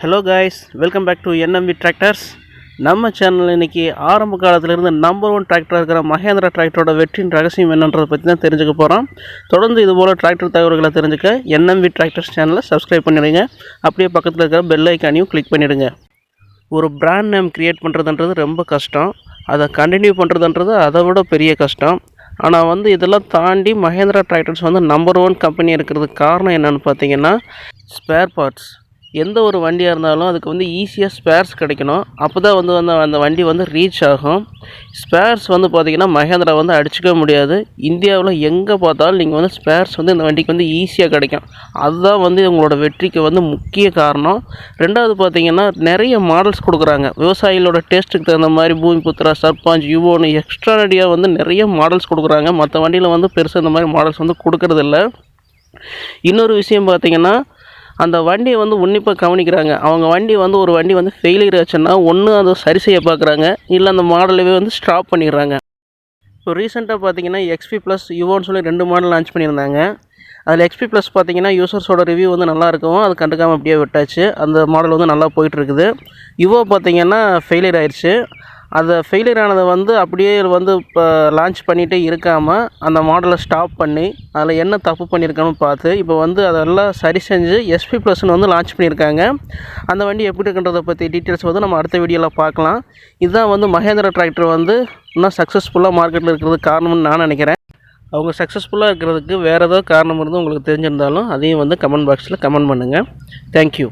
Hello guys, welcome back to NMB tractors. நம்ம channel இன்றைக்கி ஆரம்ப காலத்திலிருந்து நம்பர் 1 டிராக்டராக இருக்கிற மஹேந்திரா டிராக்டரோட வெற்றியின் ரகசியம் என்னன்றதை பற்றி தான் தெரிஞ்சுக்க போகிறோம். தொடர்ந்து இதுபோல் டிராக்டர் தகவல்களை தெரிஞ்சுக்க என்எம்பி டிராக்டர்ஸ் சேனலை சப்ஸ்கிரைப் பண்ணிடுங்க. அப்படியே பக்கத்தில் இருக்கிற பெல் ஐக்கானையும் கிளிக் பண்ணிவிடுங்க. ஒரு பிராண்ட் நேம் க்ரியேட் பண்ணுறதுன்றது ரொம்ப கஷ்டம், அதை கண்டினியூ பண்ணுறதுன்றது அதை விட பெரிய கஷ்டம். ஆனால் இதெல்லாம் தாண்டி மஹேந்திரா டிராக்டர்ஸ் நம்பர் 1 கம்பெனி இருக்கிறதுக்கு காரணம் என்னென்னு பார்த்தீங்கன்னா ஸ்பேர் பார்ட்ஸ். எந்த ஒரு வண்டியாக இருந்தாலும் அதுக்கு ஈஸியாக ஸ்பேர்ஸ் கிடைக்கணும். அப்போ தான் அந்த வண்டி ரீச் ஆகும். ஸ்பேர்ஸ் பார்த்திங்கன்னா மஹேந்திரா அடிச்சிக்க முடியாது. இந்தியாவில் எங்கே பார்த்தாலும் நீங்கள் ஸ்பேர்ஸ் இந்த வண்டிக்கு ஈஸியாக கிடைக்கும். அதுதான் உங்களோட வெற்றிக்கு முக்கிய காரணம். ரெண்டாவது பார்த்திங்கன்னா நிறைய மாடல்ஸ் கொடுக்குறாங்க. விவசாயிகளோட டேஸ்ட்டுக்கு தகுந்த மாதிரி பூமிபுத்ரா, சர்பாஞ்ச், யுவோன்னு எக்ஸ்ட்ரானடியாக நிறைய மாடல்ஸ் கொடுக்குறாங்க. மற்ற வண்டியில் பெருசாக இந்த மாதிரி மாடல்ஸ் கொடுக்கறதில்ல. இன்னொரு விஷயம் பார்த்திங்கன்னா அந்த வண்டியை உன்னிப்பாக கவனிக்கிறாங்க. அவங்க வண்டி ஒரு வண்டி ஃபெயிலியர் ஆச்சுன்னா ஒன்று அதை சரி செய்ய பார்க்குறாங்க, இல்லை அந்த மாடலவே ஸ்டாப் பண்ணிடுறாங்க. இப்போ ரீசெண்டாக பார்த்தீங்கன்னா எக்ஸ்பி ப்ளஸ் யுவோன்னு சொல்லி 2 மாடல் லான்ச் பண்ணியிருந்தாங்க. அதில் எக்ஸ்பி ப்ளஸ் பார்த்தீங்கன்னா யூசர்ஸோட ரிவ்யூ நல்லா இருக்கும், அது கண்டுக்காமல் அப்படியே விட்டாச்சு. அந்த மாடல் நல்லா போயிட்டுருக்குது. யுவோ பார்த்தீங்கன்னா ஃபெயிலியர் ஆயிடுச்சு. அதை ஃபெயிலியர் ஆனதை அப்படியே இப்போ லான்ச் பண்ணிகிட்டே இருக்காமல் அந்த மாடலை ஸ்டாப் பண்ணி அதில் என்ன தப்பு பண்ணியிருக்கான்னு பார்த்து இப்போ அதெல்லாம் சரி செஞ்சு எஸ்பி ப்ளஸ்ன்னு லான்ச் பண்ணியிருக்காங்க. அந்த வண்டி எப்படி இருக்குன்றதை பற்றி டீட்டெயில்ஸ் நம்ம அடுத்த வீடியோவில் பார்க்கலாம். இதுதான் மஹேந்திரா டிராக்டர் இன்னும் சக்ஸஸ்ஃபுல்லாக மார்க்கெட்டில் இருக்கிறதுக்கு காரணம்னு நான் நினைக்கிறேன். அவங்க சக்ஸஸ்ஃபுல்லாக இருக்கிறதுக்கு வேறு ஏதோ காரணம் இருந்து உங்களுக்கு தெரிஞ்சிருந்தாலும் அதையும் கமெண்ட் பாக்ஸில் கமெண்ட் பண்ணுங்கள். தேங்க்யூ.